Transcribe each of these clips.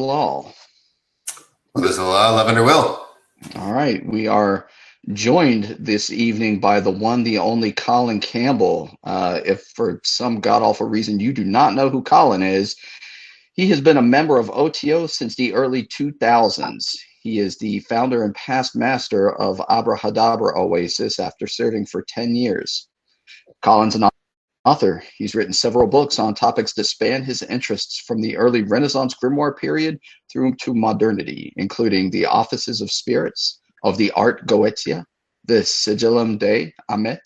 all. Well, there's a lot of love under will. All right, we are joined this evening by the one, the only Colin Campbell. If for some god-awful reason you do not know who Colin is, he has been a member of OTO since the early 2000s. He is the founder and past master of Abrahadabra Oasis after serving for 10 years. Colin's an author. He's written several books on topics that span his interests from the early Renaissance grimoire period through to modernity, including the Offices of Spirits, of the Art Goetia, the Sigillum Dei Aemeth,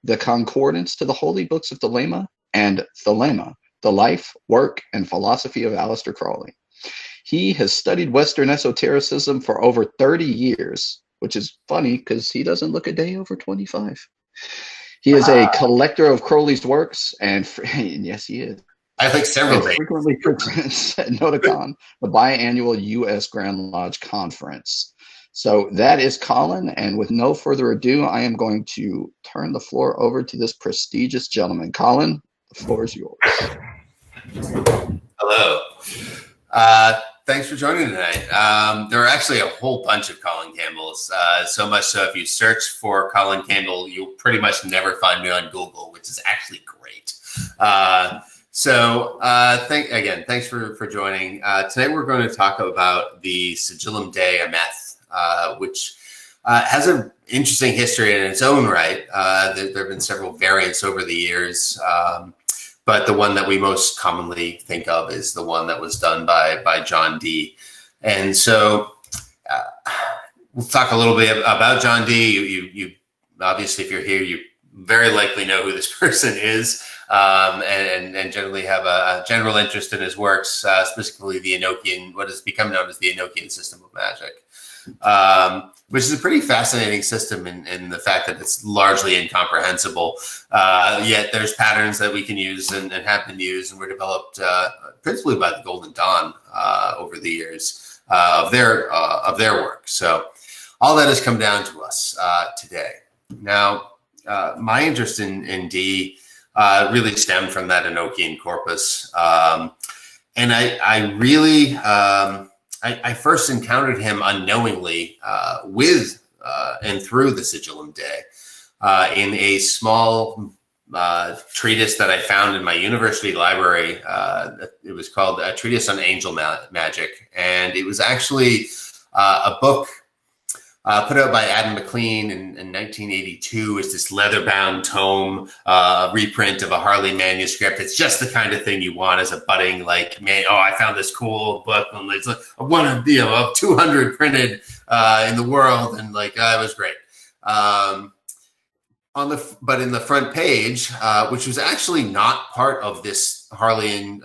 the Concordance to the Holy Books of Thelema, and Thelema, the Life, Work, and Philosophy of Aleister Crowley. He has studied Western esotericism for over 30 years, which is funny because he doesn't look a day over 25. He is a collector of Crowley's works, and yes, he is. I think several days. Frequently presents at Noticon, the biannual U.S. Grand Lodge Conference. So that is Colin, and with no further ado, I am going to turn the floor over to this prestigious gentleman. Colin, the floor is yours. Hello. Thanks for joining tonight. There are actually a whole bunch of Colin Campbells, so much so if you search for Colin Campbell, you'll pretty much never find me on Google, which is actually great. Thanks for joining. Tonight we're going to talk about the Sigillum Dei Aemeth, which has an interesting history in its own right. There have been several variants over the years. But the one that we most commonly think of is the one that was done by John Dee. And so we'll talk a little bit about John Dee. You obviously, if you're here, you very likely know who this person is, and generally have a general interest in his works, specifically the Enochian, what has become known as the Enochian system of magic. Which is a pretty fascinating system in the fact that it's largely incomprehensible. Yet there's patterns that we can use and have been used and were developed principally by the Golden Dawn over the years of their work. So all that has come down to us today. Now, my interest in Dee really stemmed from that Enochian corpus. And I really... I first encountered him unknowingly with and through the Sigillum Dei in a small treatise that I found in my university library. It was called A Treatise on Angel Magic, and it was actually a book put out by Adam McLean in 1982. It's this leather-bound tome reprint of a Harley manuscript. It's just the kind of thing you want as a budding, like, man, I found this cool book. And it's like one of 200 printed in the world, and it was great. But in the front page, which was actually not part of this Harley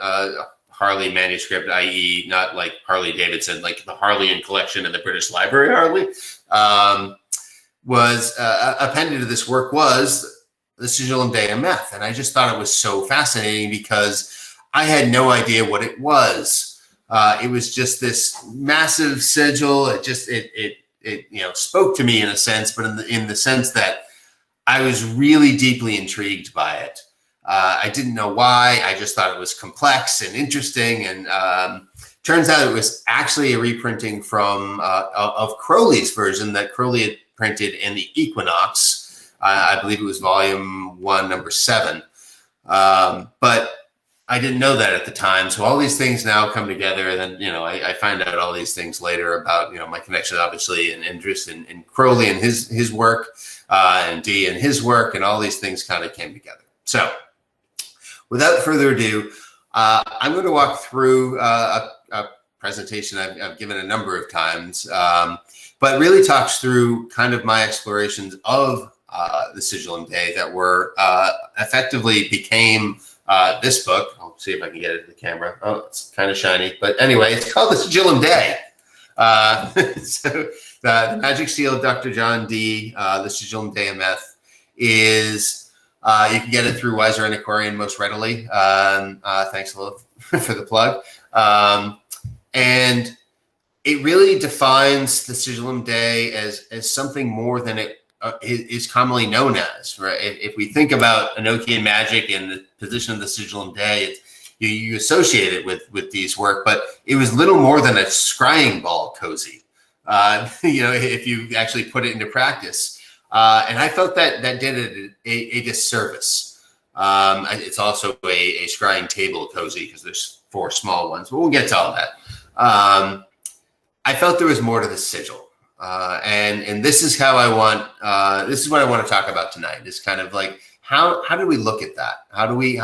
manuscript, i.e. not like Harley Davidson, like the Harleyan collection in the British Library Harley, was appended to this work was the Sigillum Dei Aemeth. And I just thought it was so fascinating because I had no idea what it was. It was just this massive sigil. It spoke to me in a sense, but in the sense that I was really deeply intrigued by it. I didn't know why. I just thought it was complex and interesting. And turns out it was actually a reprinting from of Crowley's version that Crowley had printed in the Equinox. I believe it was volume 1, number 7. But I didn't know that at the time. So all these things now come together. And then, I find out all these things later about, my connection, obviously, and interest in Crowley and his work, and Dee and his work, and all these things kind of came together. So without further ado, I'm going to walk through a presentation I've given a number of times, but really talks through kind of my explorations of the Sigillum Dei that were effectively became this book. I'll see if I can get it to the camera. Oh, it's kind of shiny. But anyway, it's called the Sigillum Dei. So the Magic Seal of Dr. John Dee, the Sigillum Dei Aemeth, is... you can get it through Wiser Antiquarian most readily. Thanks a lot for the plug. And it really defines the Sigillum Dei as something more than it is commonly known as. Right? If we think about Enochian magic and the position of the Sigillum Dei, you associate it with these work, but it was little more than a scrying ball cozy. If you actually put it into practice, and I felt that did it a disservice. It's also a scrying table cozy because there's 4 small ones, but we'll get to all that. I felt there was more to the sigil, and this is how I want. This is what I want to talk about tonight. Is kind of like how do we look at that? How do we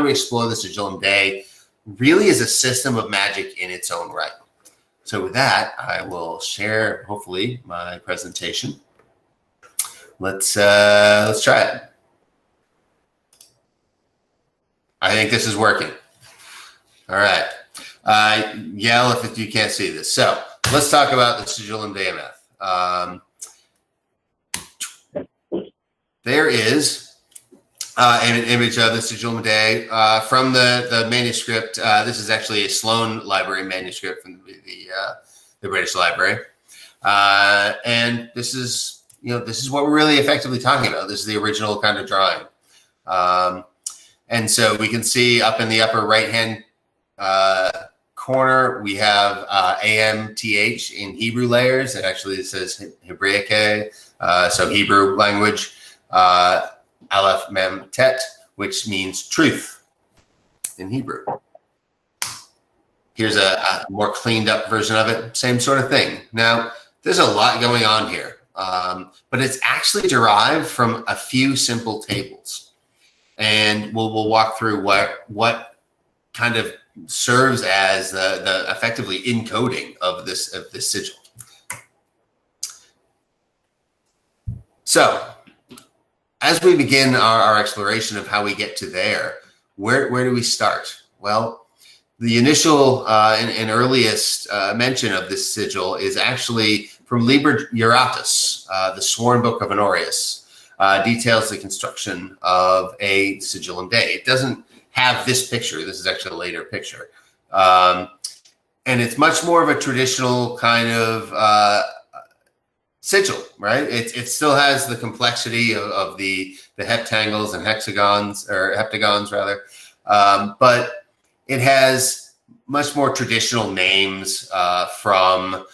explore the Sigillum Dei really as a system of magic in its own right? So with that, I will share hopefully my presentation. Let's try it. I think this is working. All right. Yell if you can't see this. So let's talk about the Sigillum Dei Aemeth. There is an image of the Sigillum Dei from the manuscript. This is actually a Sloan Library manuscript from the British Library, and this is what we're really effectively talking about. This is the original kind of drawing, and so we can see up in the upper right hand corner we have AMTH in Hebrew layers. It actually says Hebraic, so Hebrew language. Aleph Mem Tet, which means truth in Hebrew. Here's a more cleaned up version of it. Same sort of thing. Now, there's a lot going on here, but it's actually derived from a few simple tables. And we'll walk through what kind of serves as the effectively encoding of this sigil. So, as we begin our exploration of how we get to there, where do we start? Well, the initial and earliest mention of this sigil is actually from Liber Juratus, the Sworn Book of Honorius, details the construction of a Sigillum Dei. It doesn't have this picture. This is actually a later picture. And it's much more of a traditional kind of sigil, right? It still has the complexity of the heptangles and hexagons, or heptagons rather, but it has much more traditional names from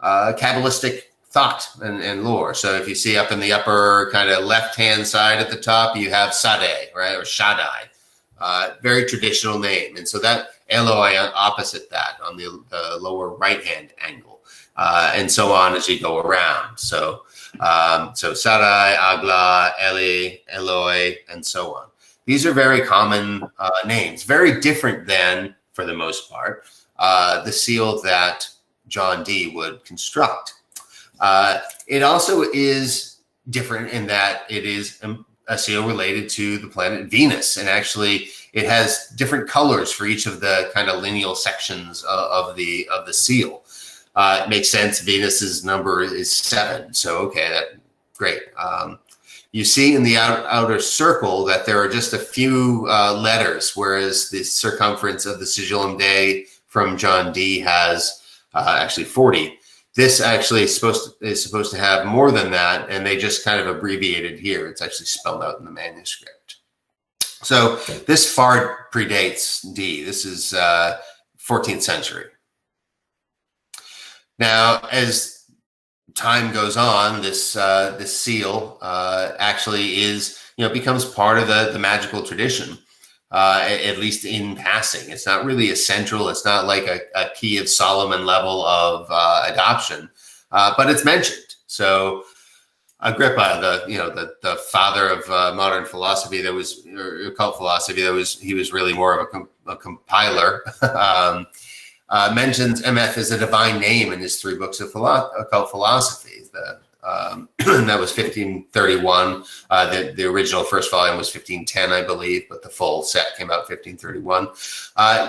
Kabbalistic thought and lore. So if you see up in the upper kind of left-hand side at the top, you have Sade, right, or Shaddai, very traditional name. And so that Eloi opposite that on the lower right-hand angle. And so on as you go around. So Sarai, Agla, Eli, Eloi, and so on. These are very common names, very different than, for the most part, the seal that John Dee would construct. It also is different in that it is a seal related to the planet Venus, and actually it has different colors for each of the kind of lineal sections of the seal. It makes sense. Venus's number is 7. So, okay, great. You see in the outer circle that there are just a few letters, whereas the circumference of the Sigillum Dei from John Dee has actually 40. This actually is supposed to have more than that, and they just kind of abbreviated here. It's actually spelled out in the manuscript. So this far predates Dee. This is 14th century. Now, as time goes on, this seal actually becomes part of the magical tradition, at least in passing. It's not really essential. It's not like a Key of Solomon level of adoption, but it's mentioned. So Agrippa, the father of modern philosophy, or occult philosophy, he was really more of a compiler. Mentions Aemeth as a divine name in his 3 books of occult philosophy. That was 1531. The original first volume was 1510, I believe, but the full set came out 1531,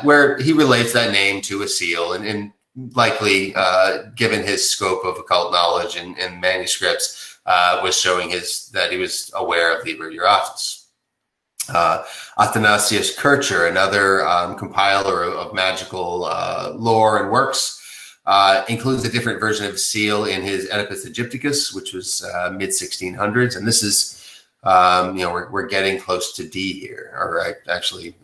where he relates that name to a seal, and likely, given his scope of occult knowledge and manuscripts, was showing that he was aware of Liber Juratus. Athanasius Kircher, another compiler of magical lore and works, includes a different version of seal in his Oedipus Aegypticus, which was mid-1600s. And this is we're getting close to D here, or actually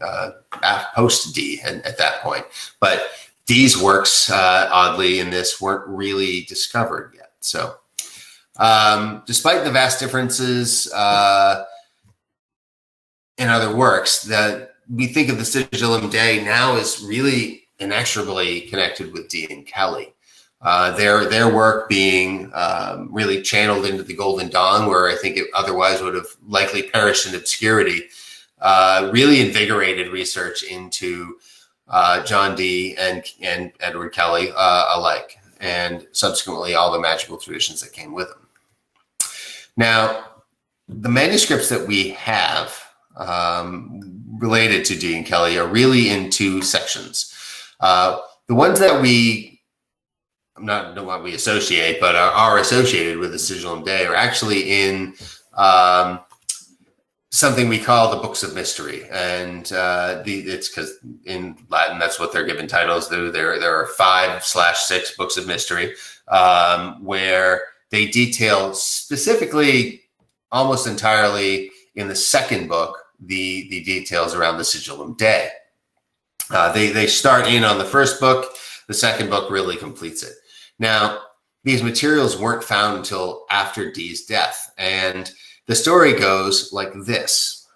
post D at that point. But D's works, oddly, in this weren't really discovered yet. So despite the vast differences in other works, that we think of the Sigillum Dei now as really inexorably connected with Dee and Kelly. Their work being really channeled into the Golden Dawn, where I think it otherwise would have likely perished in obscurity, really invigorated research into John Dee and Edward Kelly alike, and subsequently all the magical traditions that came with them. Now, the manuscripts that we have related to Dee and Kelly are really in two sections. The ones that not what we associate, but are associated with the Sigillum Dei are actually in something we call the Books of Mystery, and it's because in Latin that's what they're given titles to. There are 5/6 Books of Mystery, where they detail specifically, almost entirely in the second book, the details around the Sigillum Dei. They start in on the first book. The second book really completes it. Now, these materials weren't found until after Dee's death, and the story goes like this.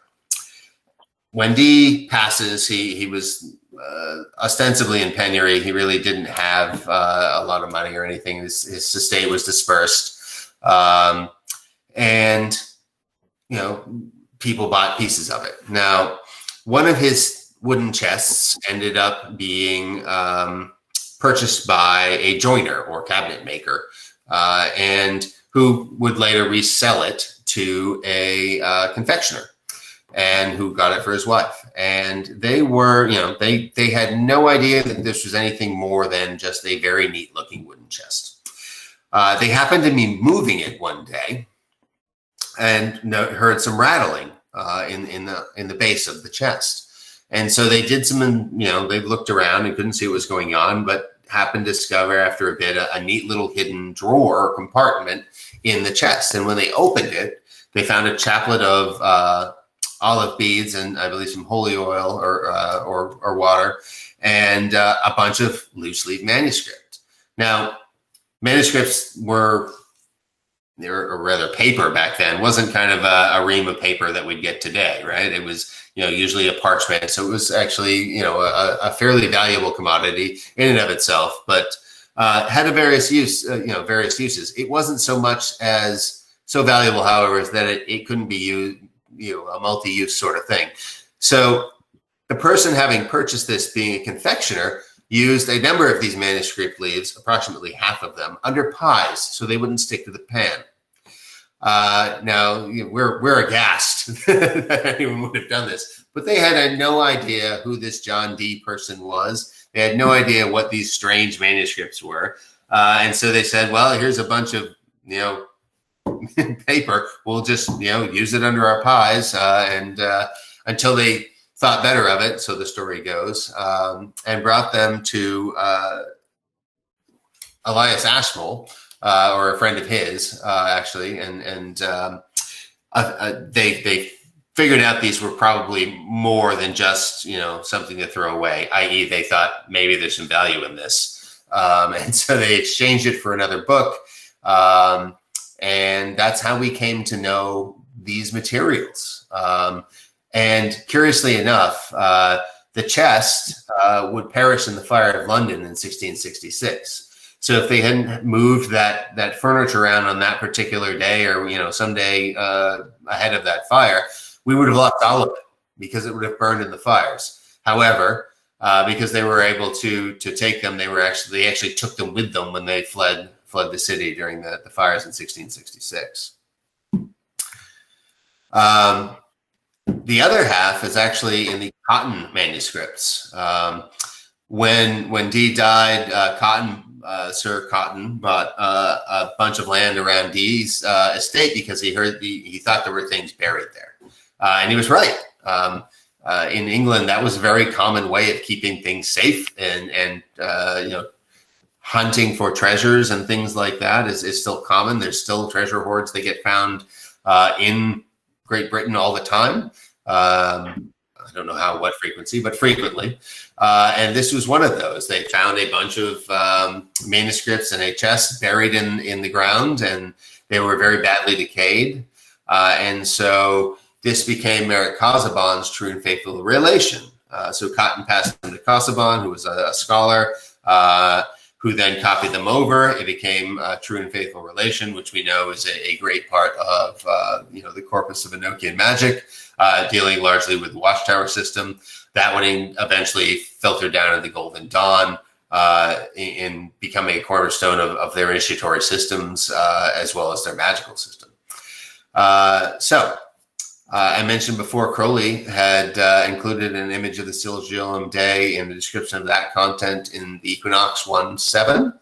When Dee passes, he was ostensibly in penury. He really didn't have a lot of money or anything. His estate was dispersed, and people bought pieces of it. Now, one of his wooden chests ended up being purchased by a joiner or cabinet maker, and who would later resell it to a confectioner, and who got it for his wife. And they were, they had no idea that this was anything more than just a very neat looking wooden chest. They happened to be moving it one day and heard some rattling in the base of the chest. And so they did they looked around and couldn't see what was going on, but happened to discover after a bit a neat little hidden drawer or compartment in the chest. And when they opened it, they found a chaplet of olive beads and I believe some holy oil or water, and a bunch of loose leaf manuscript. Now, manuscripts or rather paper back then wasn't kind of a ream of paper that we'd get today, right? It was usually a parchment, so it was actually a fairly valuable commodity in and of itself, but had a various uses. It wasn't so much as so valuable, however, is that it couldn't be used, a multi-use sort of thing. So the person having purchased this, being a confectioner, used a number of these manuscript leaves, approximately half of them, under pies so they wouldn't stick to the pan. Now, we're aghast that anyone would have done this, but they had no idea who this John Dee person was. They had no idea what these strange manuscripts were. And so they said, well, here's a bunch of, paper. We'll just, use it under our pies and until they thought better of it, so the story goes, and brought them to Elias Ashmole, or a friend of his, actually, and they figured out these were probably more than just something to throw away, i.e. they thought maybe there's some value in this, and so they exchanged it for another book, and that's how we came to know these materials. And curiously enough, the chest would perish in the fire of London in 1666. So if they hadn't moved that furniture around on that particular day, or someday ahead of that fire, we would have lost all of it because it would have burned in the fires. However, because they were able to take them, they actually took them with them when they fled the city during the fires in 1666. The other half is actually in the Cotton manuscripts. When Dee died, Sir Cotton bought a bunch of land around Dee's estate because he thought there were things buried there, and he was right. In England, that was a very common way of keeping things safe, and hunting for treasures and things like that is still common. There's still treasure hoards that get found in Great Britain all the time. I don't know what frequency, but frequently. And this was one of those. They found a bunch of manuscripts and a chest buried in the ground, and they were very badly decayed. And so this became Merritt Casaubon's true and faithful relation. So Cotton passed them to Casaubon, who was a scholar, who then copied them over. It became a true and faithful relation, which we know is a great part of the corpus of Enochian magic, dealing largely with the Watchtower system. That one eventually filtered down into the Golden Dawn in becoming a cornerstone of their initiatory systems as well as their magical system. I mentioned before, Crowley had included an image of the Sigillum Dei in the description of that content in the Equinox 1.7.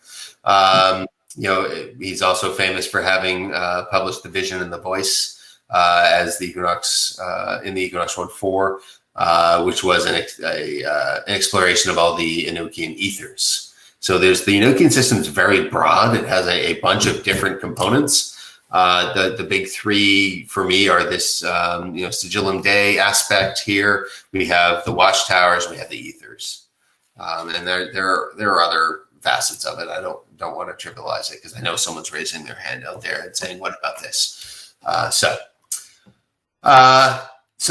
He's also famous for having published the Vision and the Voice as the Equinox in the Equinox 1.4, which was an exploration of all the Enochian ethers. So the Enochian system is very broad. It has a bunch of different components. The big three for me are this, Sigillum Dei aspect here. We have the watchtowers, we have the ethers, and there are other facets of it. I don't want to trivialize it because I know someone's raising their hand out there and saying, "What about this?" So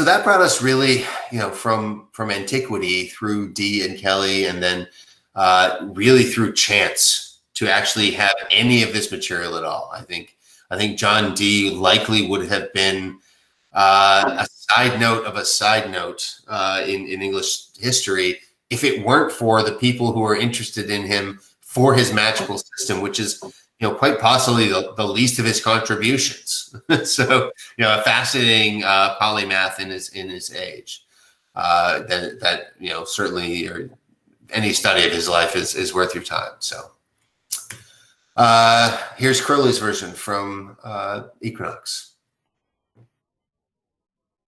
that brought us really, from antiquity through Dee and Kelly, and then really through chance to actually have any of this material at all. I think John Dee likely would have been a side note of a side note in English history if it weren't for the people who are interested in him for his magical system, which is quite possibly the least of his contributions. So a fascinating polymath in his age that certainly, or any study of his life is worth your time. So. Here's Crowley's version from Equinox.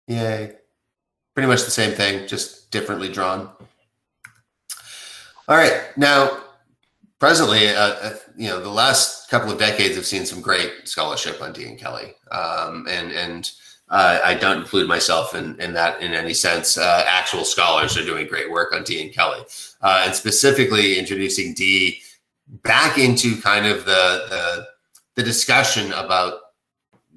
Yay. Pretty much the same thing, just differently drawn. All right. Now, presently, the last couple of decades have seen some great scholarship on Dee and Kelly. And I don't include myself in that in any sense. Actual scholars are doing great work on Dee and Kelly. And specifically introducing Dee back into kind of the discussion about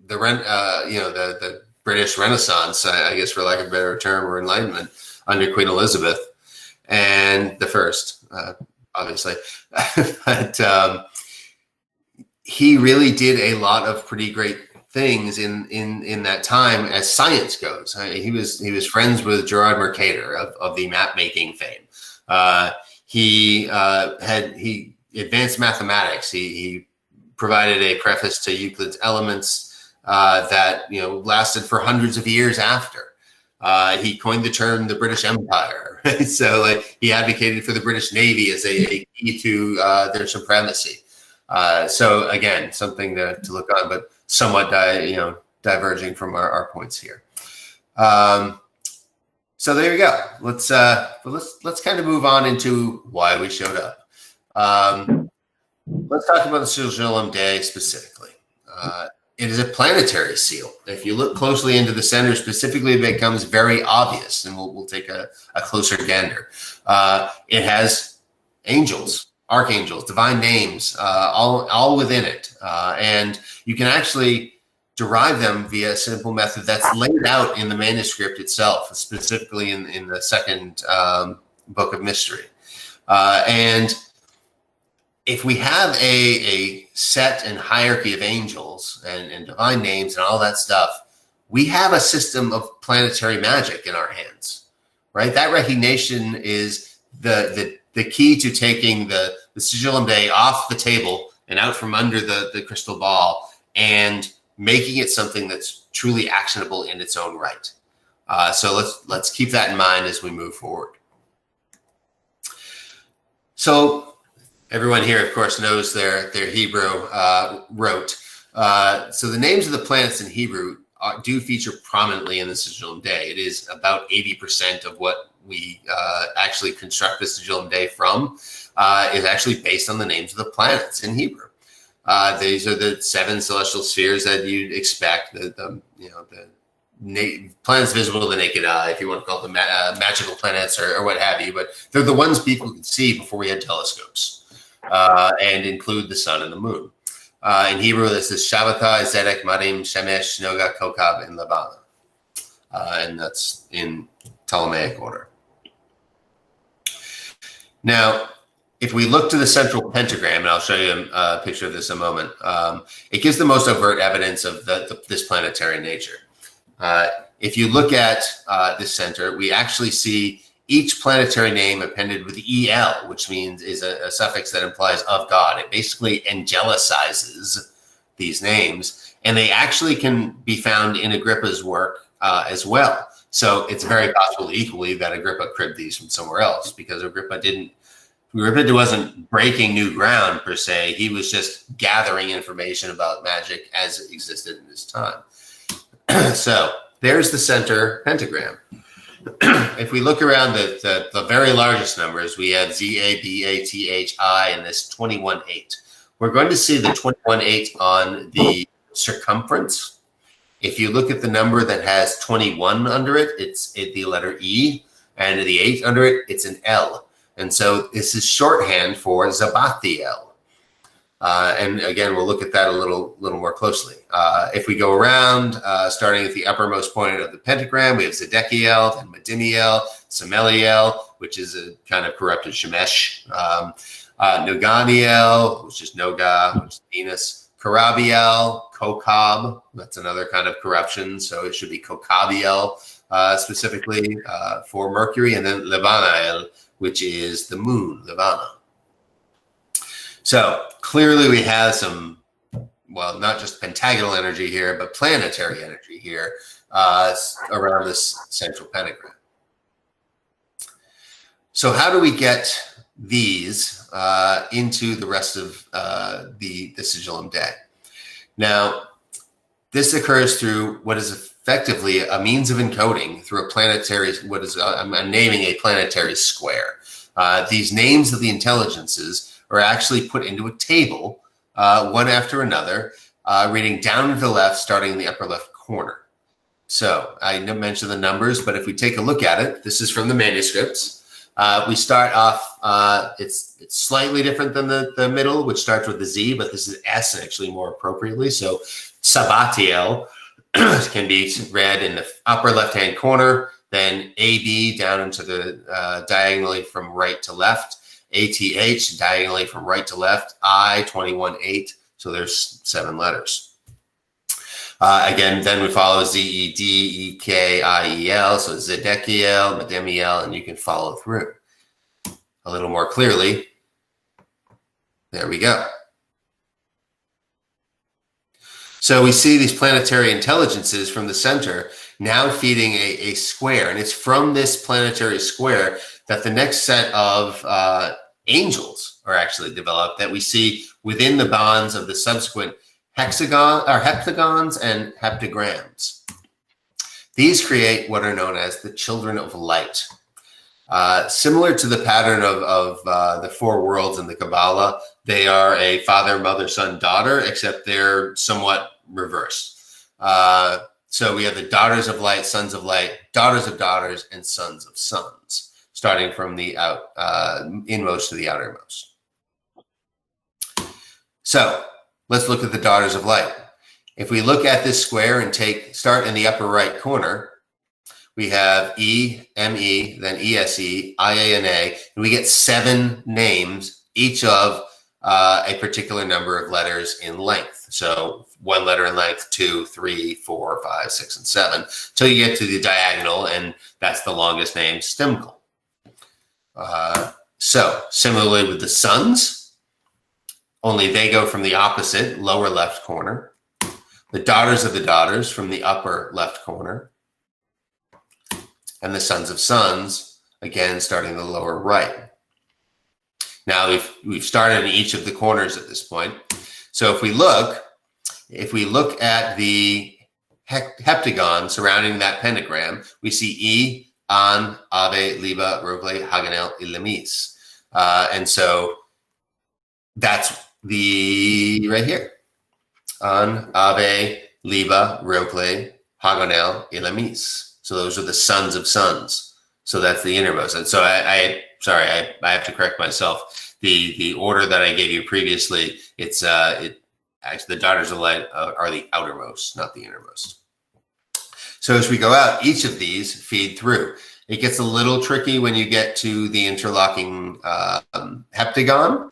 the British Renaissance, I guess, for lack of a better term, or Enlightenment under Queen Elizabeth and the First, obviously. But he really did a lot of pretty great things in that time as science goes. He was friends with Gerard Mercator of the map making fame. He advanced mathematics. He provided a preface to Euclid's Elements that lasted for hundreds of years after. He coined the term the British Empire. So he advocated for the British Navy as a key to their supremacy. So again, something to look on, but somewhat diverging from our points here. So there you go. Let's kind of move on into why we showed up. Let's talk about the Sigillum Dei specifically. It is a planetary seal. If you look closely into the center, specifically, it becomes very obvious, and we'll take a closer gander. It has angels, archangels, divine names, all within it, and you can actually derive them via a simple method that's laid out in the manuscript itself, specifically in the second book of mystery, and if we have a set and hierarchy of angels and divine names and all that stuff, we have a system of planetary magic in our hands, right? That recognition is the key to taking the Sigillum Dei off the table and out from under the crystal ball and making it something that's truly actionable in its own right. So let's keep that in mind as we move forward. So everyone here, of course, knows their Hebrew rote. So the names of the planets in Hebrew do feature prominently in the Sigillum Dei. It is about 80% of what we actually construct the Sigillum Dei from is actually based on the names of the planets in Hebrew. These are the 7 celestial spheres that you'd expect, the planets visible to the naked eye, if you want to call them magical planets or what have you, but they're the ones people could see before we had telescopes, and include the sun and the moon. In Hebrew, this is Shabbatai, Zedek, Marim, Shemesh, Noga, Kokab, and Labana. And that's in Ptolemaic order. Now, if we look to the central pentagram, and I'll show you a picture of this in a moment, it gives the most overt evidence of this planetary nature. If you look at this center, we actually see each planetary name appended with EL, which means is a suffix that implies of God. It basically angelicizes these names, and they actually can be found in Agrippa's work as well. So it's very possible equally that Agrippa cribbed these from somewhere else, because Agrippa wasn't breaking new ground per se. He was just gathering information about magic as it existed in his time. So there's the center pentagram. If we look around the very largest numbers, we have ZABATHI and this 21-8. We're going to see the 21-8 on the circumference. If you look at the number that has 21 under it, it's the letter E, and the 8 under it, it's an L. And so this is shorthand for Zabathiel. And again, we'll look at that a little more closely. If we go around, starting at the uppermost point of the pentagram, we have Zedekiel, then Medimiel, Semeliel, which is a kind of corrupted Shemesh, Noganiel, which is Noga, which is Venus, Karabiel, Kokab, that's another kind of corruption, so it should be Kokabiel specifically for Mercury, and then Levanael, which is the moon, Levana. So clearly we have some, well, not just pentagonal energy here, but planetary energy here around this central pentagram. So how do we get these into the rest of the Sigillum Dei? Now, this occurs through what is effectively a means of encoding through a planetary, I'm naming a planetary square. These names of the intelligences are actually put into a table, one after another, reading down to the left, starting in the upper left corner. So I mentioned the numbers, but if we take a look at it, this is from the manuscripts. We start off, it's slightly different than the middle, which starts with the Z, but this is S actually more appropriately. So Sabatiel can be read in the upper left-hand corner, then AB down into the diagonally from right to left, ATH diagonally from right to left, I 21-8. So there's 7 letters. Again, then we follow ZEDEKIEL, so Zedekiel, Medimiel, and you can follow through a little more clearly. There we go. So we see these planetary intelligences from the center now feeding a square, and it's from this planetary square that the next set of angels are actually developed that we see within the bonds of the subsequent heptagons and heptagrams. These create what are known as the children of light. Similar to the pattern of the 4 worlds in the Kabbalah, they are a father, mother, son, daughter, except they're somewhat reversed. So we have the daughters of light, sons of light, daughters of daughters, and sons of sons, starting from the inmost to the outermost. So let's look at the daughters of light. If we look at this square and start in the upper right corner, we have E, M-E, then E-S-E, I-A-N-A, and we get 7 names, each of a particular number of letters in length. So 1 letter in length, 2, 3, 4, 5, 6, and 7, till you get to the diagonal, and that's the longest name, Stimkle. So similarly with the sons, only they go from the opposite, lower left corner. The daughters of the daughters from the upper left corner. And the sons of sons, again, starting the lower right. Now we've started in each of the corners at this point. So if we look at the heptagon surrounding that pentagram, we see E, An, Ave, Liba, Rogle, Haganel, Ilamis. And so that's the right here. An, Ave, Liba, Rogle, Pagonel, Ilamis. So those are the sons of sons. So that's the innermost. And so I have to correct myself. The order that I gave you previously, actually the daughters of light are the outermost, not the innermost. So as we go out, each of these feed through. It gets a little tricky when you get to the interlocking heptagram,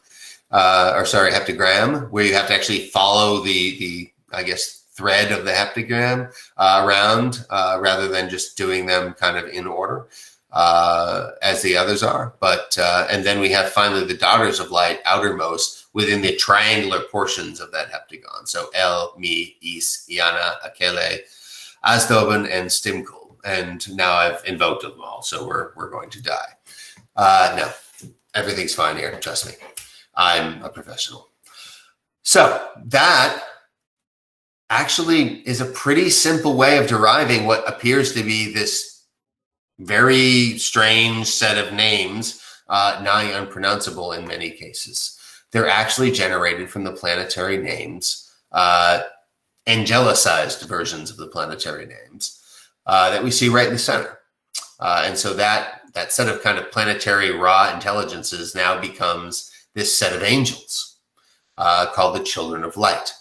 where you have to actually follow the thread of the heptagram around rather than just doing them kind of in order as the others are. But and then we have finally the daughters of light outermost within the triangular portions of that heptagon. So El, Mi, Is, Iana, Akele, Azdoban, and Stimkul. And now I've invoked them all, so we're going to die. No, everything's fine here. Trust me. I'm a professional. So that actually is a pretty simple way of deriving what appears to be this very strange set of names, nigh unpronounceable in many cases. They're actually generated from the planetary names, angelicized versions of the planetary names that we see right in the center. And so that set of kind of planetary raw intelligences now becomes this set of angels called the children of light.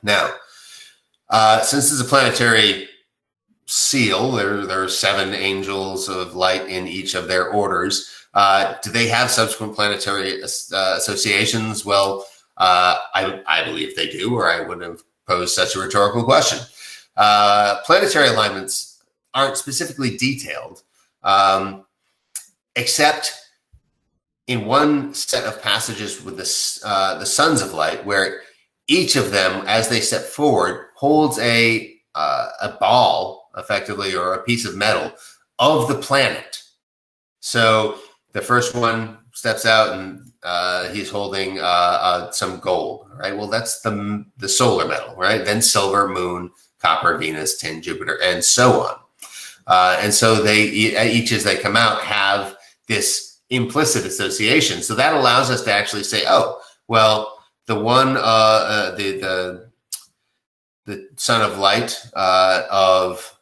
Now, since it's a planetary seal, there are 7 angels of light in each of their orders. Do they have subsequent planetary associations? Well, I believe they do, or I wouldn't have posed such a rhetorical question. Planetary alignments aren't specifically detailed, except in one set of passages with the sons of light, where each of them, as they step forward, holds a ball, effectively, or a piece of metal of the planet. So the first one steps out and he's holding some gold, right? Well, that's the solar metal, right? Then silver, moon, copper, Venus, tin, Jupiter, and so on. And so they each as they come out have this implicit association. So that allows us to actually say, oh, well, the one, the son of light of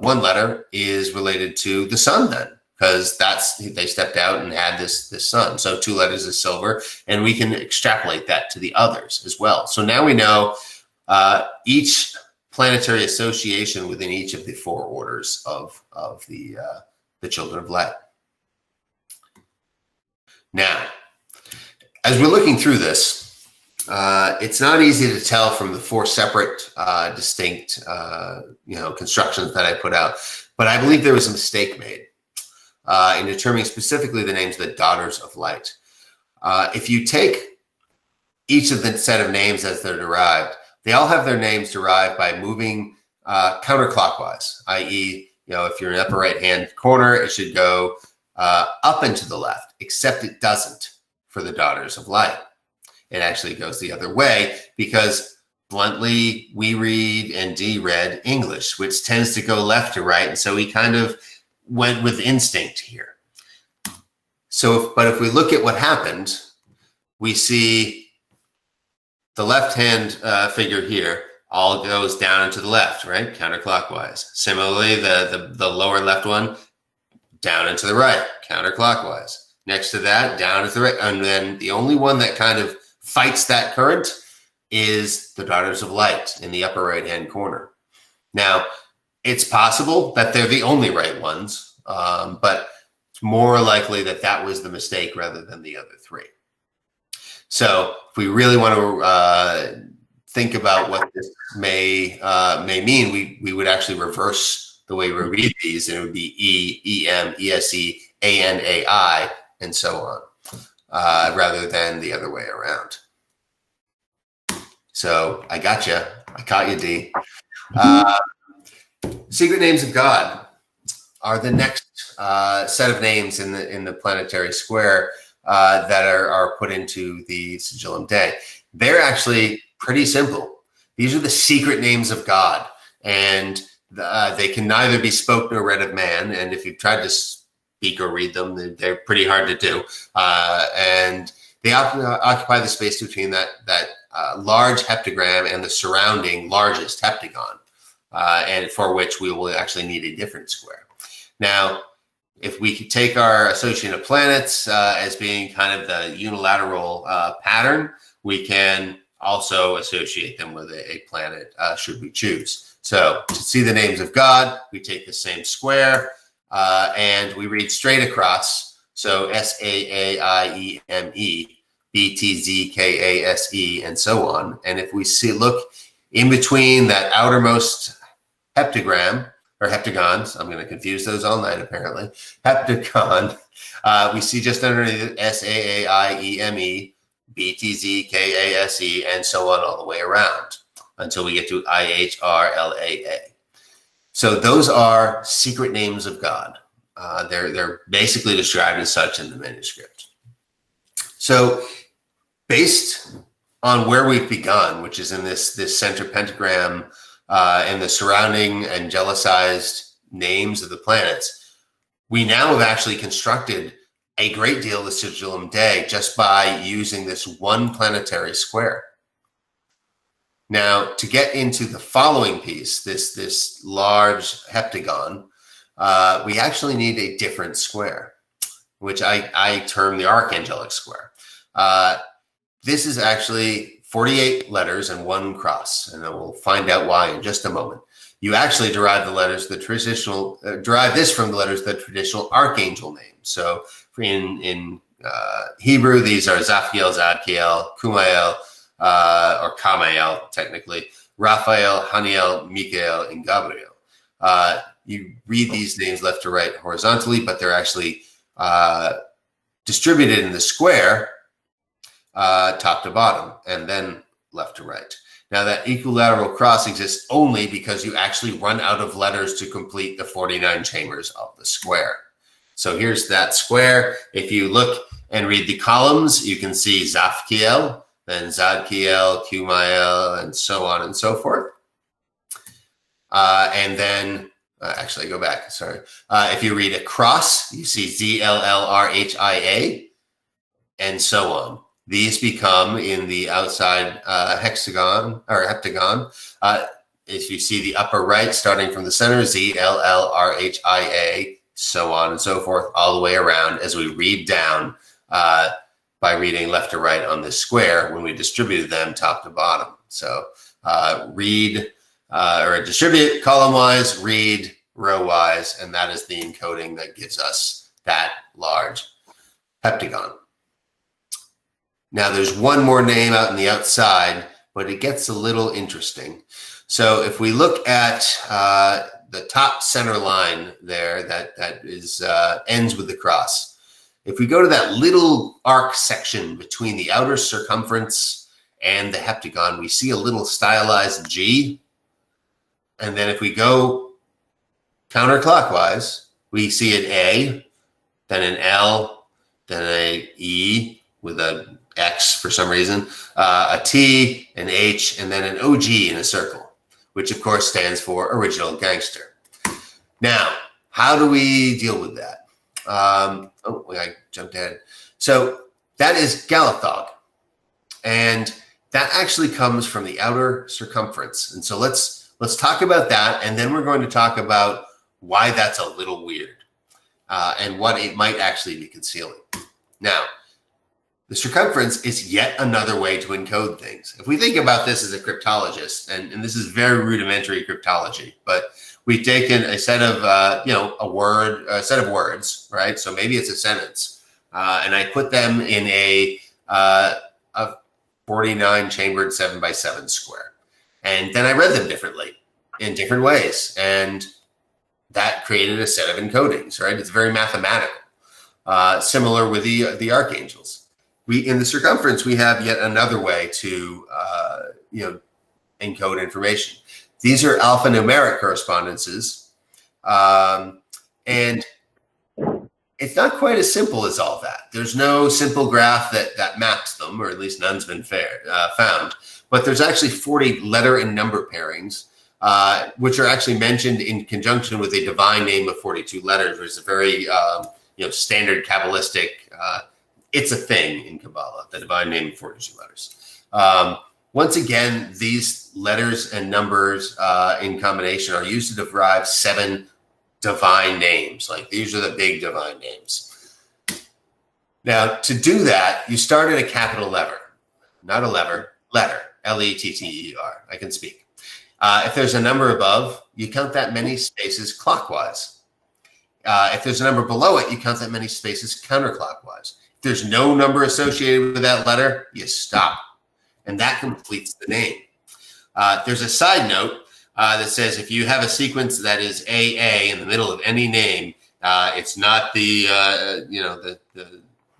one letter is related to the sun then, because they stepped out and had this sun. So 2 letters is silver, and we can extrapolate that to the others as well. So now we know each planetary association within each of the 4 orders of the children of light. Now, as we're looking through this, it's not easy to tell from the 4 separate, distinct, constructions that I put out. But I believe there was a mistake made in determining specifically the names of the daughters of light. If you take each of the set of names as they're derived, they all have their names derived by moving counterclockwise, i.e., if you're in the upper right-hand corner, it should go up and to the left, except it doesn't for the daughters of light. It actually goes the other way because bluntly, we read and Dee read English, which tends to go left to right. And so we kind of went with instinct here. But if we look at what happened, we see the left-hand figure here all goes down and to the left, right? Counterclockwise. Similarly, the lower left one, down and to the right, counterclockwise. Next to that, down and to the right. And then the only one that kind of fights that current is the daughters of light in the upper right-hand corner. Now, it's possible that they're the only right ones, but it's more likely that was the mistake rather than the other 3. So if we really want to think about what this may mean, we would actually reverse the way we read these, and it would be E, E-M, E-S-E, A-N-A-I, and so on, rather than the other way around. So I got you. I caught you, D. Secret names of God are the next set of names in the planetary square that are put into the Sigillum Dei. They're actually pretty simple. These are the secret names of God, and they can neither be spoken or read of man. And if you've tried to speak or read them, they're pretty hard to do. And they occupy the space between that large heptagram and the surrounding largest heptagon. and for which we will actually need a different square. Now, if we could take our association of planets as being kind of the unilateral pattern, we can also associate them with a planet should we choose. So to see the names of God, we take the same square and we read straight across. So Saaieme, Btzkase, and so on. And if we look in between that outermost heptagram, or heptagons, I'm going to confuse those all night apparently, heptagon, we see just underneath it Saaieme, Btzkase, and so on all the way around until we get to Ihrlaa. So those are secret names of God. They're basically described as such in the manuscript. So based on where we've begun, which is in this center pentagram and the surrounding angelicized names of the planets, we now have actually constructed a great deal of the Sigillum Dei just by using this one planetary square. Now, to get into the following piece, this large heptagon, we actually need a different square, which I term the archangelic square. This is actually 48 letters and one cross, and we'll find out why in just a moment. You actually derive this from the letters, the traditional archangel name. So in Hebrew, these are Zaphiel, Zadkiel, Kumael, or Kamael, technically, Raphael, Haniel, Michael, and Gabriel. You read these names left to right horizontally, but they're actually distributed in the square top to bottom, and then left to right. Now, that equilateral cross exists only because you actually run out of letters to complete the 49 chambers of the square. So here's that square. If you look and read the columns, you can see Zafkiel, then Zadkiel, Kumael, and so on and so forth. And then, actually, go back, sorry. If you read across, you see Zllrhia, and so on. These become in the outside hexagon or heptagon. If you see the upper right, starting from the center, Zllrhia, so on and so forth, all the way around as we read down by reading left to right on this square when we distributed them top to bottom. So read or distribute column-wise, read row-wise, and that is the encoding that gives us that large heptagon. Now, there's one more name out on the outside, but it gets a little interesting. So if we look at the top center line there, that is ends with the cross. If we go to that little arc section between the outer circumference and the heptagon, we see a little stylized G. And then if we go counterclockwise, we see an A, then an L, then a E with a X for some reason, a T, an H, and then an OG in a circle, which of course stands for original gangster. Now, how do we deal with that? I jumped ahead. So that is Galathog, and that actually comes from the outer circumference. And so let's talk about that, and then we're going to talk about why that's a little weird and what it might actually be concealing. Now, the circumference is yet another way to encode things. If we think about this as a cryptologist, and this is very rudimentary cryptology, but we've taken a set of, a set of words, right? So maybe it's a sentence, and I put them in a 49 chambered 7x7 square, and then I read them differently in different ways, and that created a set of encodings, right? It's very mathematical, similar with the archangels. In the circumference, we have yet another way to, encode information. These are alphanumeric correspondences, and it's not quite as simple as all that. There's no simple graph that maps them, or at least none's been found. But there's actually 40 letter and number pairings, which are actually mentioned in conjunction with a divine name of 42 letters, which is a very standard Kabbalistic. It's a thing in Kabbalah, the divine name of 42 letters. Once again, these letters and numbers in combination are used to derive 7 divine names. Like, these are the big divine names. Now, to do that, you start at a capital letter, not a letter, L-E-T-T-E-R. I can speak. If there's a number above, you count that many spaces clockwise. If there's a number below it, you count that many spaces counterclockwise. If there's no number associated with that letter, you stop. And that completes the name. There's a side note that says if you have a sequence that is AA in the middle of any name, it's not the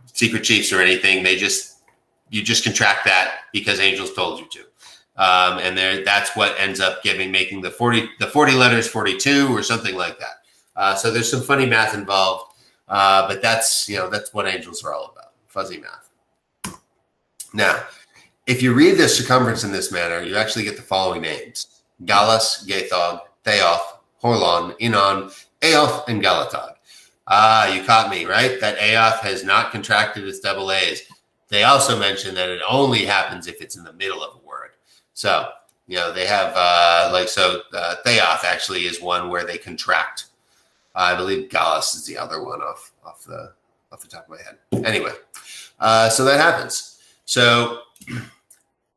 secret chiefs or anything. You just contract that because angels told you to. And that's what ends up making the 40 letters 42 or something like that. So there's some funny math involved, but that's what angels are all about, fuzzy math. Now, if you read the circumference in this manner, you actually get the following names: Gallus, Gaethog, Theoth, Horlon, Inon, Aoth, and Galatog. You caught me, right? That Aoth has not contracted its double A's. They also mention that it only happens if it's in the middle of a word. So, they have, Theoth actually is one where they contract. I believe Gallus is the other one off the top of my head. Anyway, so that happens. So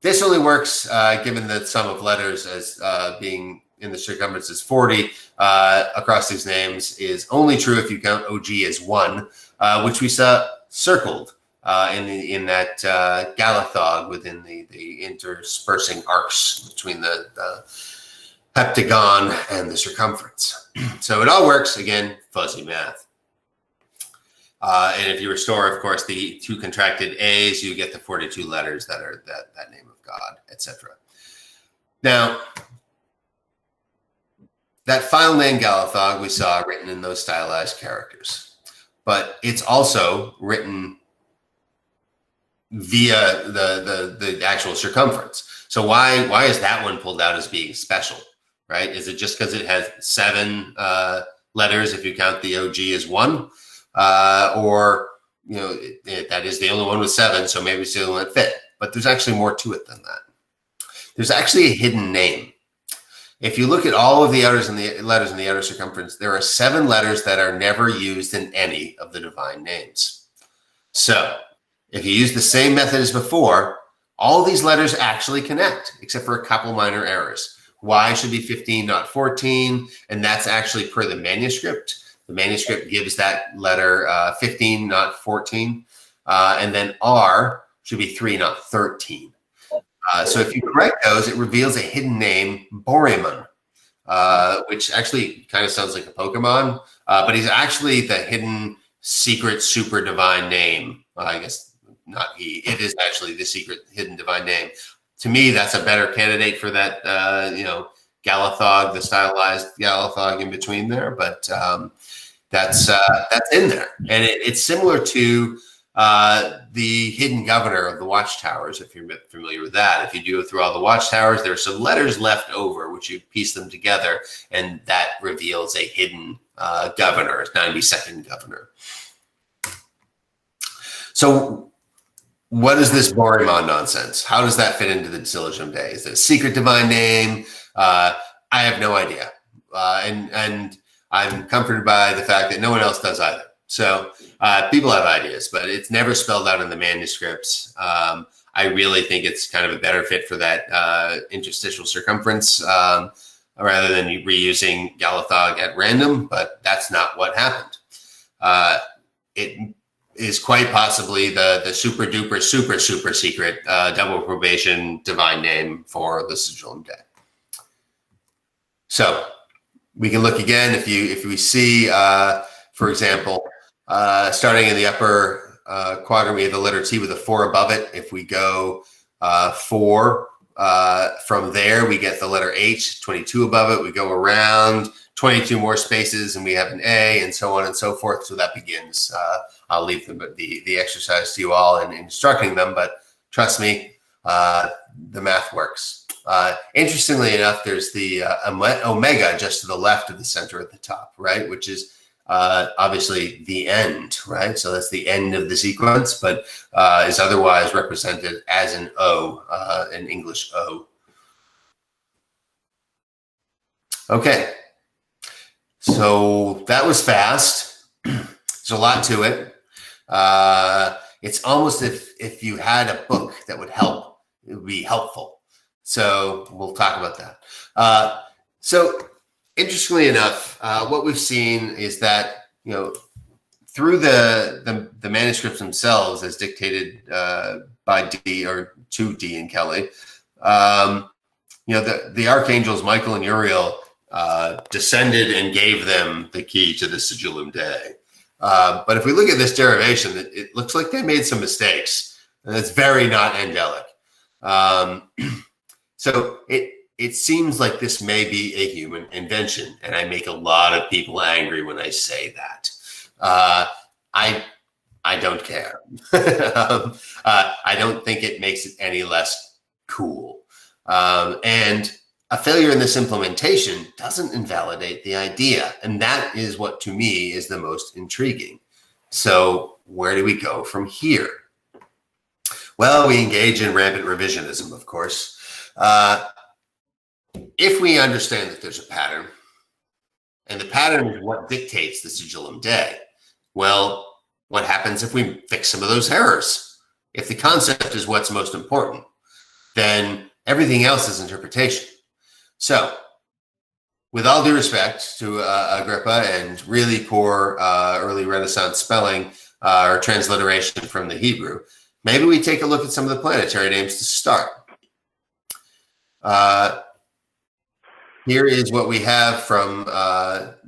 this only works given the sum of letters as being in the circumference is 40 across these names is only true if you count OG as 1, which we saw circled in that Galathog within the interspersing arcs between the heptagon and the circumference. So it all works, again, fuzzy math. And if you restore, of course, the 2 contracted A's, you get the 42 letters that are that name of God, etc. Now, that file name Galathog we saw written in those stylized characters, but it's also written via the actual circumference. So why is that one pulled out as being special, right? Is it just because it has 7 letters if you count the OG as 1? Or that is the only one with 7, so maybe it's the only one that fit. But there's actually more to it than that. There's actually a hidden name. If you look at all of the letters in the outer circumference, there are 7 letters that are never used in any of the divine names. So if you use the same method as before, all these letters actually connect, except for a couple minor errors. Y should be 15, not 14, and that's actually per the manuscript. The manuscript gives that letter 15, not 14. And then R should be 3, not 13. So if you correct those, it reveals a hidden name, Borimon, which actually kind of sounds like a Pokemon, but he's actually the hidden secret super divine name. I guess not he. It is actually the secret hidden divine name. To me, that's a better candidate for that, Galathog, the stylized Galathog in between there. But that's in there, and it's similar to the hidden governor of the watchtowers. If you're familiar with that, if you do it through all the watchtowers, there are some letters left over, which you piece them together, and that reveals a hidden governor, 92nd governor. So what is this Borimon nonsense? How does that fit into the Sigillum Dei? Is it a secret divine name? I have no idea, and I'm comforted by the fact that no one else does either. So people have ideas, but it's never spelled out in the manuscripts. I really think it's kind of a better fit for that interstitial circumference rather than reusing Galathog at random, but that's not what happened. It is quite possibly the super duper super secret double probation divine name for the Sigillum Dei. So we can look again if we see, for example, starting in the upper quadrant, we have the letter T with a 4 above it. If we go 4 from there, we get the letter H, 22 above it. We go around 22 more spaces, and we have an A, and so on and so forth. So that begins. I'll leave the exercise to you all in instructing them, but trust me, the math works. Interestingly enough, there's the omega just to the left of the center at the top, right? Which is obviously the end, right? So that's the end of the sequence, but is otherwise represented as an O, an English O. Okay, so that was fast. There's a lot to it. It's almost if you had a book that would help, it would be helpful. So we'll talk about that. So interestingly enough, what we've seen is that, through the manuscripts themselves, as dictated by D or to D and Kelly, the archangels Michael and Uriel descended and gave them the key to the Sigillum Dei. But if we look at this derivation, it looks like they made some mistakes, and it's very not angelic. So it seems like this may be a human invention, and I make a lot of people angry when I say that. I don't care. I don't think it makes it any less cool. And a failure in this implementation doesn't invalidate the idea. And that is what, to me, is the most intriguing. So where do we go from here? Well, we engage in rampant revisionism, of course. If we understand that there's a pattern, and the pattern is what dictates the Sigillum Dei, well, what happens if we fix some of those errors? If the concept is what's most important, then everything else is interpretation. So, with all due respect to Agrippa and really poor early Renaissance spelling or transliteration from the Hebrew, maybe we take a look at some of the planetary names to start. Here is what we have from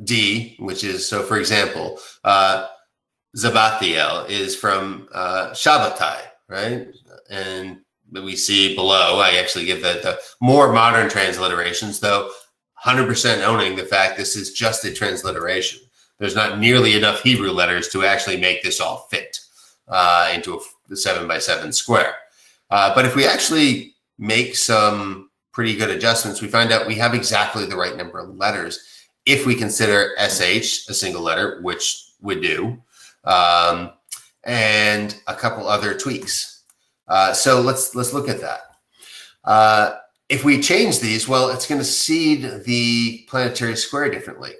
D, which is, so for example, Zabathiel is from Shabbatai, right? And we see below, I actually give the more modern transliterations, though 100% owning the fact this is just a transliteration. There's not nearly enough Hebrew letters to actually make this all fit into a 7x7 square. But if we actually make some pretty good adjustments, we find out we have exactly the right number of letters if we consider SH a single letter, which we do, and a couple other tweaks. So let's look at that. If we change these, well, it's going to seed the planetary square differently.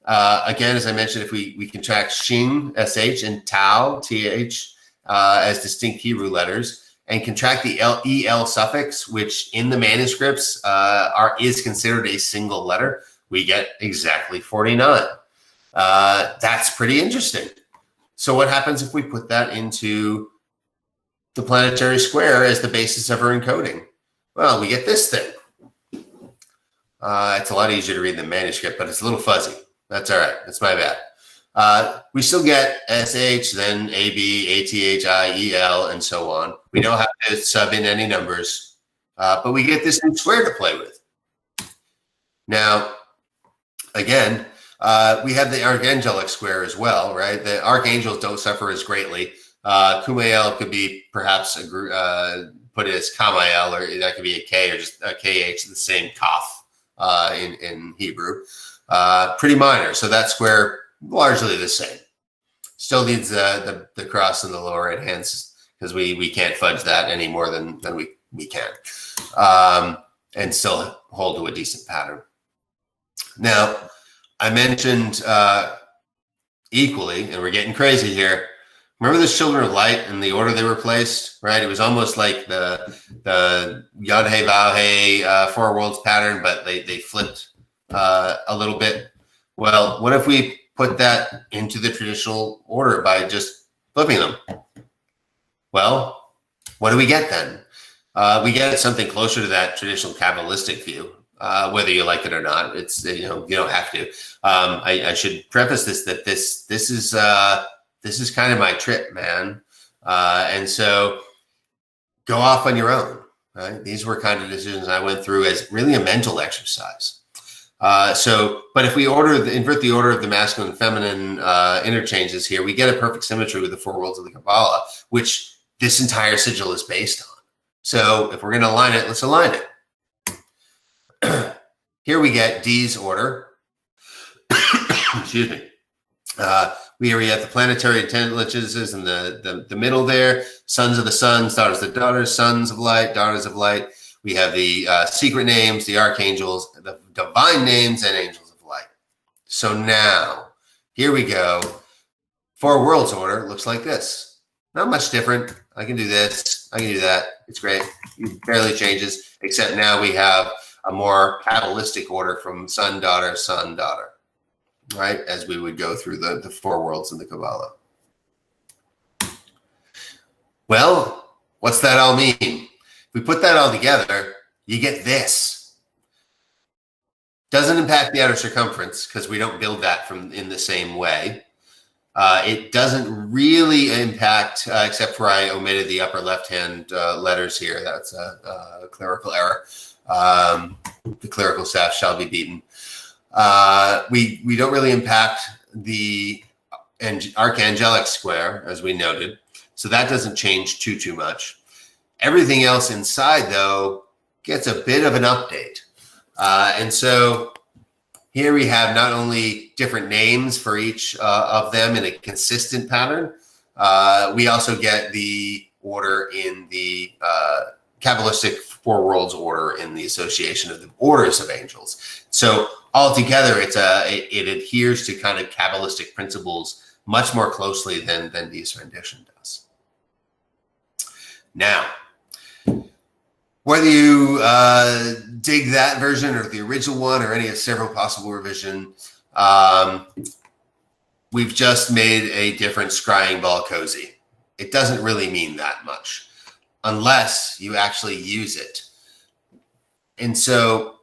Again, as I mentioned, if we contract shin, sh, and tau, th, as distinct Hebrew letters, and contract the el suffix, which in the manuscripts is considered a single letter, we get exactly 49. That's pretty interesting. So what happens if we put that into the planetary square as the basis of our encoding? Well, we get this thing. It's a lot easier to read the manuscript, but it's a little fuzzy. That's all right. That's my bad. We still get SH, then AB, ATH, I, EL, and so on. We don't have to sub in any numbers, but we get this new square to play with. Now, again, we have the archangelic square as well, right? The archangels don't suffer as greatly. Kumael could be perhaps put it as Kamael, or that could be a K or just a KH, the same Kaf in Hebrew. Pretty minor. So that square, largely the same. Still needs the cross in the lower right hands because we can't fudge that any more than we can. And still hold to a decent pattern. Now, I mentioned equally, and we're getting crazy here. Remember the children of light and the order they were placed, right? It was almost like the Yod He Vav He four worlds pattern, but they flipped a little bit. Well, what if we put that into the traditional order by just flipping them? Well, what do we get then? We get something closer to that traditional Kabbalistic view, whether you like it or not. It's you don't have to. I should preface this that this is kind of my trip, man. And so go off on your own, right? These were kind of decisions I went through as really a mental exercise. But if we invert the order of the masculine and feminine interchanges here, we get a perfect symmetry with the four worlds of the Kabbalah, which this entire sigil is based on. So if we're going to align it, let's align it. Here we get D's order. Excuse me. We have the planetary intelligences in the middle there, sons of the suns, daughters of the daughters, sons of light, daughters of light. We have the secret names, the archangels, the divine names, and angels of light. So now, here we go. Four worlds order looks like this. Not much different. I can do this. I can do that. It's great. It barely changes, except now we have a more Kabbalistic order from son, daughter, right? As we would go through the four worlds in the Kabbalah. Well, what's that all mean? If we put that all together, you get this. Doesn't impact the outer circumference because we don't build that in the same way. It doesn't really impact, except for I omitted the upper left-hand letters here. That's a clerical error. The clerical staff shall be beaten. We don't really impact the archangelic square, as we noted. So that doesn't change too much. Everything else inside, though, gets a bit of an update. And so here we have not only different names for each of them in a consistent pattern, we also get the order in the Kabbalistic four worlds order in the association of the orders of angels. So altogether, it adheres to kind of Kabbalistic principles much more closely than Deus rendition does. Now, whether you dig that version or the original one or any of several possible revisions, we've just made a different scrying ball cozy. It doesn't really mean that much unless you actually use it. And so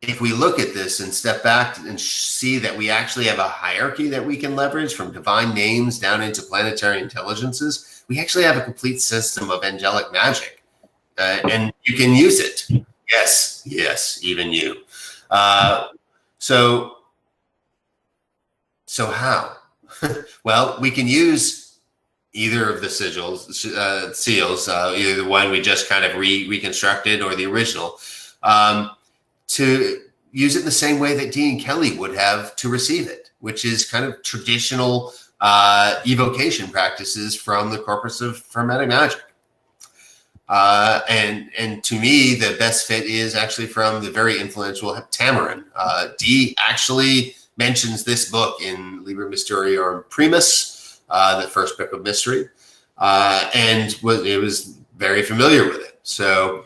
if we look at this and step back and see that we actually have a hierarchy that we can leverage from divine names down into planetary intelligences, we actually have a complete system of angelic magic. And you can use it. Yes, even you. So how? Well, we can use either of the seals, either the one we just kind of reconstructed or the original, to use it in the same way that Dee and Kelly would have to receive it, which is kind of traditional evocation practices from the corpus of Hermetic magic. And to me, the best fit is actually from the very influential Heptameron. Dee actually mentions this book in Liber Mysterium Primus, the first book of mystery, and it was very familiar with it. So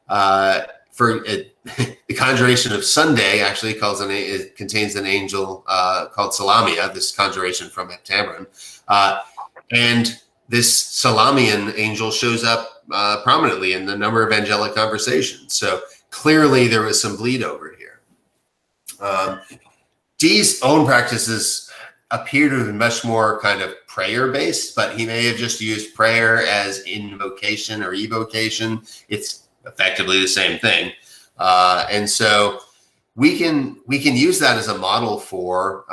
for it, the conjuration of Sunday actually contains an angel called Salamia, this conjuration from Heptameron. And this Salamian angel shows up prominently in the number of angelic conversations. So clearly there was some bleed over here. Dee's own practices appear to be much more kind of prayer-based, but he may have just used prayer as invocation or evocation. It's effectively the same thing. And so we can use that as a model for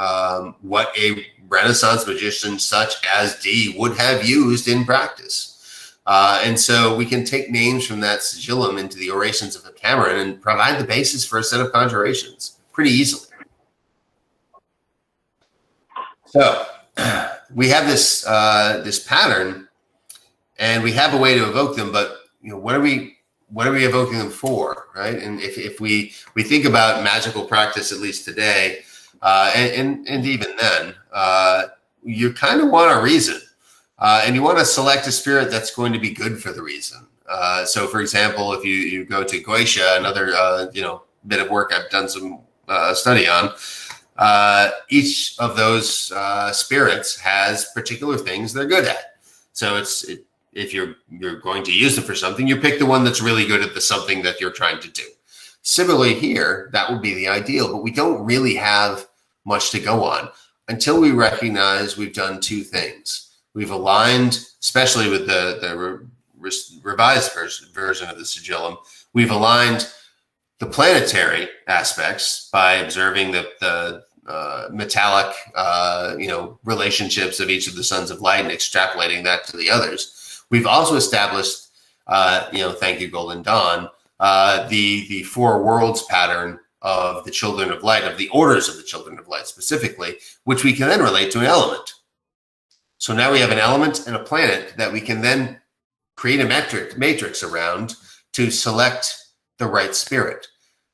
what a Renaissance magician such as Dee would have used in practice. And so we can take names from that sigillum into the orations of Heptameron and provide the basis for a set of conjurations pretty easily. So we have this pattern, and we have a way to evoke them. But what are we evoking them for, right? And if we think about magical practice, at least today, and even then, you kind of want a reason, and you want to select a spirit that's going to be good for the reason. So, for example, if you go to Goetia, another bit of work I've done some study on. Each of those spirits has particular things they're good at. So if you're going to use them for something, you pick the one that's really good at the something that you're trying to do. Similarly here, that would be the ideal, but we don't really have much to go on until we recognize we've done two things. We've aligned, especially with the revised version of the sigillum, we've aligned the planetary aspects by observing the metallic, relationships of each of the sons of light and extrapolating that to the others. We've also established, thank you, Golden Dawn, the four worlds pattern of the children of light, of the orders of the children of light specifically, which we can then relate to an element. So now we have an element and a planet that we can then create a matrix around to select the right spirit.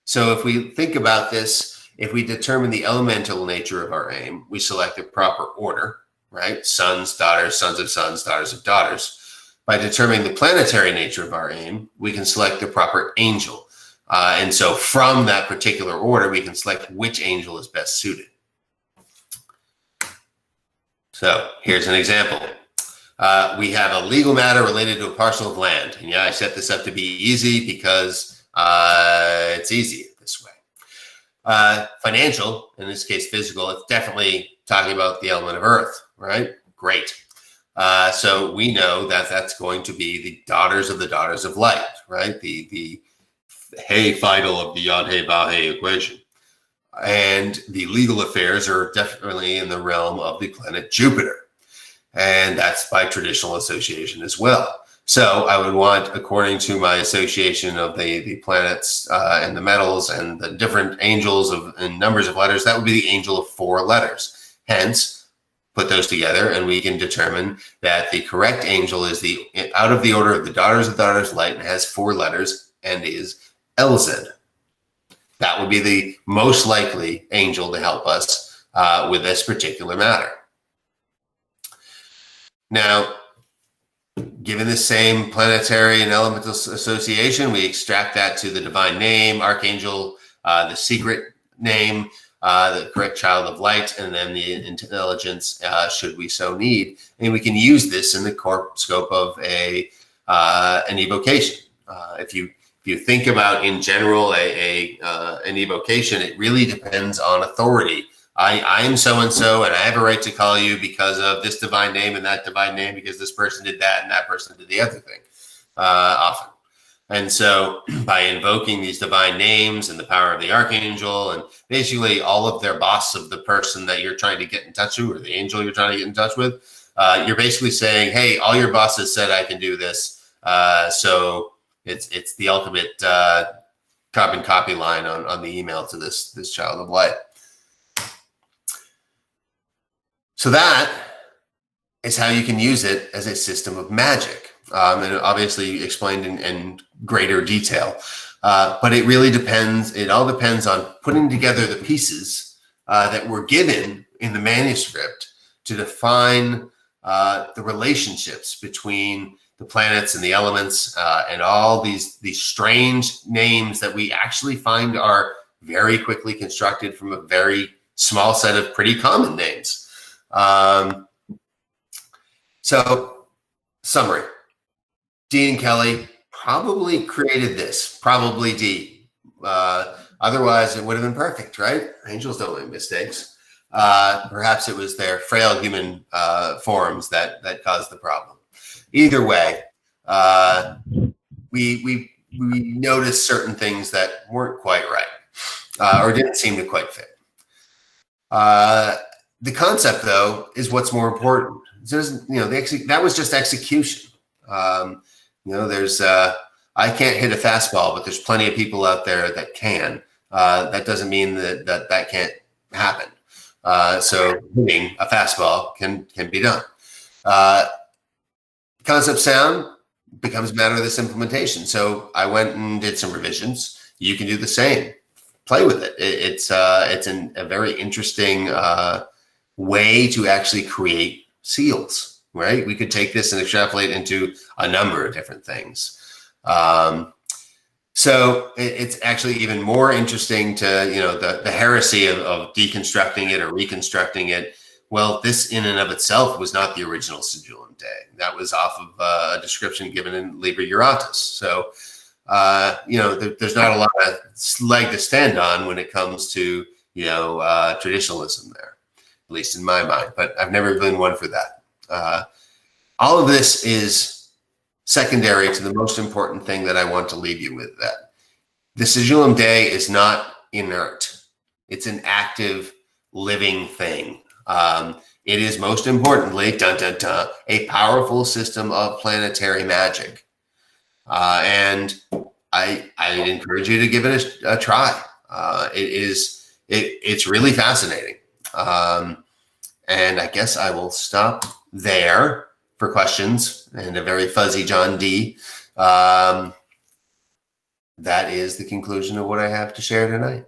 So if we think about this, if we determine the elemental nature of our aim, we select the proper order, right? Sons, daughters, sons of sons, daughters of daughters. By determining the planetary nature of our aim, we can select the proper angel. And so from that particular order, we can select which angel is best suited. So here's an example. We have a legal matter related to a parcel of land. And yeah, I set this up to be easy because it's easy this way. Financial, in this case physical, it's definitely talking about the element of earth, right? Great. So we know that that's going to be the daughters of light, right? The Hey final of the Yod Hey Vav Hey equation. And the legal affairs are definitely in the realm of the planet Jupiter. And that's by traditional association as well. So I would want, according to my association of the planets and the metals and the different angels and numbers of letters, that would be the angel of 4 letters. Hence, put those together and we can determine that the correct angel is out of the order of the daughters of light and has 4 letters and is LZ. That would be the most likely angel to help us with this particular matter. Now, given the same planetary and elemental association, we extract that to the divine name, archangel, the secret name, the correct child of light, and then the intelligence, should we so need. And we can use this in the scope of an evocation. If you think about in general an evocation, it really depends on authority. I am so-and-so, and I have a right to call you because of this divine name and that divine name because this person did that and that person did the other thing, often. And so by invoking these divine names and the power of the archangel and basically all of their boss of the person that you're trying to get in touch with or the angel you're trying to get in touch with, you're basically saying, hey, all your bosses said I can do this. So it's the ultimate carbon copy line on the email to this child of light. So that is how you can use it as a system of magic. And obviously explained in greater detail. But it really depends. It all depends on putting together the pieces that were given in the manuscript to define the relationships between the planets and the elements and all these strange names that we actually find are very quickly constructed from a very small set of pretty common names. So, summary. Dean and Kelly probably created this, probably D. Otherwise, it would have been perfect, right? Angels don't make mistakes. Perhaps it was their frail human forms that caused the problem. Either way, we noticed certain things that weren't quite right or didn't seem to quite fit. The concept, though, is what's more important. That was just execution. There's I can't hit a fastball, but there's plenty of people out there that can. That doesn't mean that can't happen. So hitting a fastball can be done. Concept sound becomes a matter of this implementation. So I went and did some revisions. You can do the same. Play with it. It's a very interesting way to actually create seals, right? We could take this and extrapolate into a number of different things. So it's actually even more interesting to, the heresy of deconstructing it or reconstructing it. Well, this in and of itself was not the original Sigillum Dei. That was off of a description given in Liber Iuratus. So, there's not a lot of leg to stand on when it comes to, traditionalism there, at least in my mind, but I've never been one for that. All of this is secondary to the most important thing that I want to leave you with, that the Sigillum Dei is not inert. It's an active, living thing. It is most importantly, a powerful system of planetary magic. And I encourage you to give it a try. It's really fascinating. And I guess I will stop there for questions and a very fuzzy John D. That is the conclusion of what I have to share tonight.